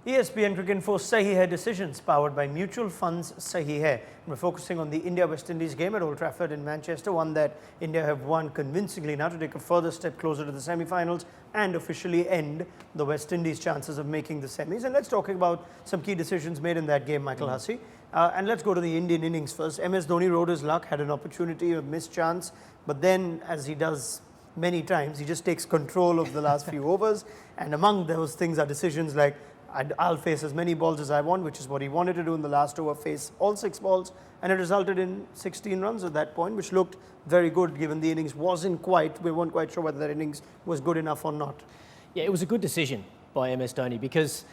ESPN Cricinfo Sahi Hai decisions powered by mutual funds Sahi Hai. We're focusing on the India-West Indies game at Old Trafford in Manchester, one that India have won convincingly now to take a further step closer to the semi-finals and officially end the West Indies' chances of making the semis. And let's talk about some key decisions made in that game, Michael Hussey. And let's go to the Indian innings first. MS Dhoni rode his luck, had an opportunity, a missed chance, but then, as he does many times, he just takes control of the last few overs. And among those things are decisions like, I'll face as many balls as I want, which is what he wanted to do in the last over, face all 6 balls, and it resulted in 16 runs at that point, which looked very good given the innings we weren't quite sure whether that innings was good enough or not. Yeah, it was a good decision by MS Dhoni because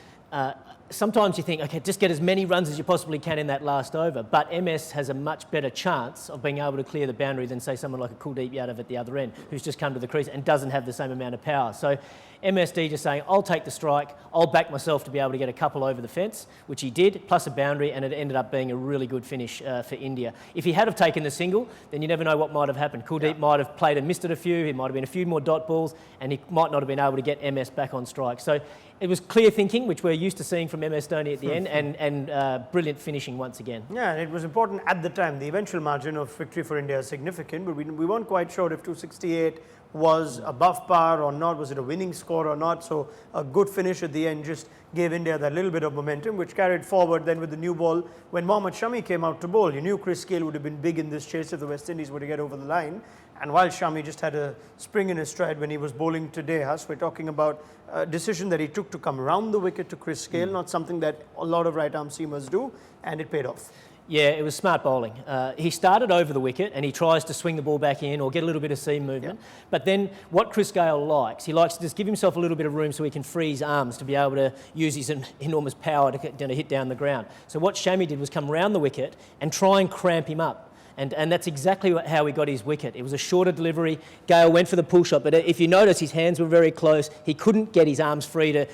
sometimes you think, okay, just get as many runs as you possibly can in that last over, but MS has a much better chance of being able to clear the boundary than, say, someone like a Kuldeep Yadav at the other end, who's just come to the crease and doesn't have the same amount of power. So MSD just saying, I'll take the strike, I'll back myself to be able to get a couple over the fence, which he did, plus a boundary, and it ended up being a really good finish for India. If he had have taken the single, then you never know what might have happened. Kuldeep might have played and missed it a few, he might have been a few more dot balls, and he might not have been able to get MS back on strike. So it was clear thinking, which we're used to seeing from MS Dhoni at the end, and brilliant finishing once again. Yeah, and it was important at the time. The eventual margin of victory for India is significant, but we weren't quite sure if 268 was above par or not, was it a winning score or not. So a good finish at the end just gave India that little bit of momentum, which carried forward then with the new ball. When Mohammad Shami came out to bowl, you knew Chris Gayle would have been big in this chase if the West Indies were to get over the line. And while Shami just had a spring in his stride when he was bowling today, we're talking about a decision that he took to come round the wicket to Chris Gayle, not something that a lot of right-arm seamers do, and it paid off. Yeah, it was smart bowling. He started over the wicket and he tries to swing the ball back in or get a little bit of seam movement. Yeah. But then what Chris Gayle likes, he likes to just give himself a little bit of room so he can free his arms to be able to use his enormous power to hit down the ground. So what Shami did was come round the wicket and try and cramp him up. And that's exactly how he got his wicket. It was a shorter delivery. Gayle went for the pull shot, but if you notice, his hands were very close. He couldn't get his arms free to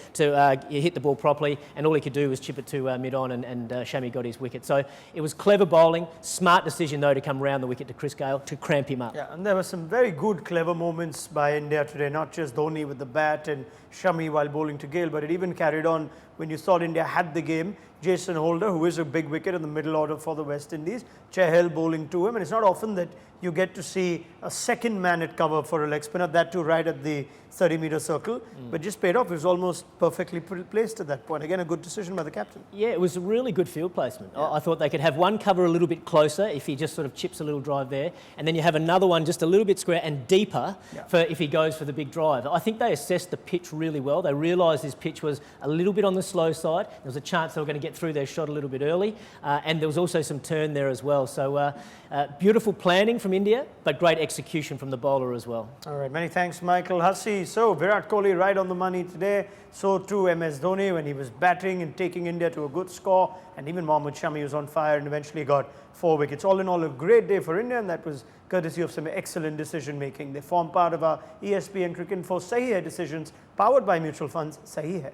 hit the ball properly, and all he could do was chip it to mid-on, and Shami got his wicket. So it was clever bowling, smart decision, though, to come round the wicket to Chris Gayle to cramp him up. Yeah, and there were some very good, clever moments by India today, not just Dhoni with the bat and Shami while bowling to Gayle, but it even carried on when you thought India had the game. Jason Holder, who is a big wicket in the middle order for the West Indies, Chahal bowling to him, and it's not often that you get to see a second man at cover for a leg spinner, that too right at the 30-meter circle, but just paid off. It was almost perfectly placed at that point. Again, a good decision by the captain. Yeah, it was a really good field placement. Yeah. I thought they could have one cover a little bit closer if he just sort of chips a little drive there, and then you have another one just a little bit square and deeper for if he goes for the big drive. I think they assessed the pitch really well. They realised this pitch was a little bit on the slow side. There was a chance they were going to get through their shot a little bit early, and there was also some turn there as well. So beautiful planning from India, but great execution from the bowler as well. All right, many thanks, Michael Hussey. So Virat Kohli right on the money today. So too MS Dhoni when he was batting and taking India to a good score, and even Mohammad Shami was on fire and eventually got 4 wickets. All in all, a great day for India, and that was courtesy of some excellent decision making. They form part of our ESPN Cricinfo Sahi Hai decisions, powered by mutual funds Sahi Hai.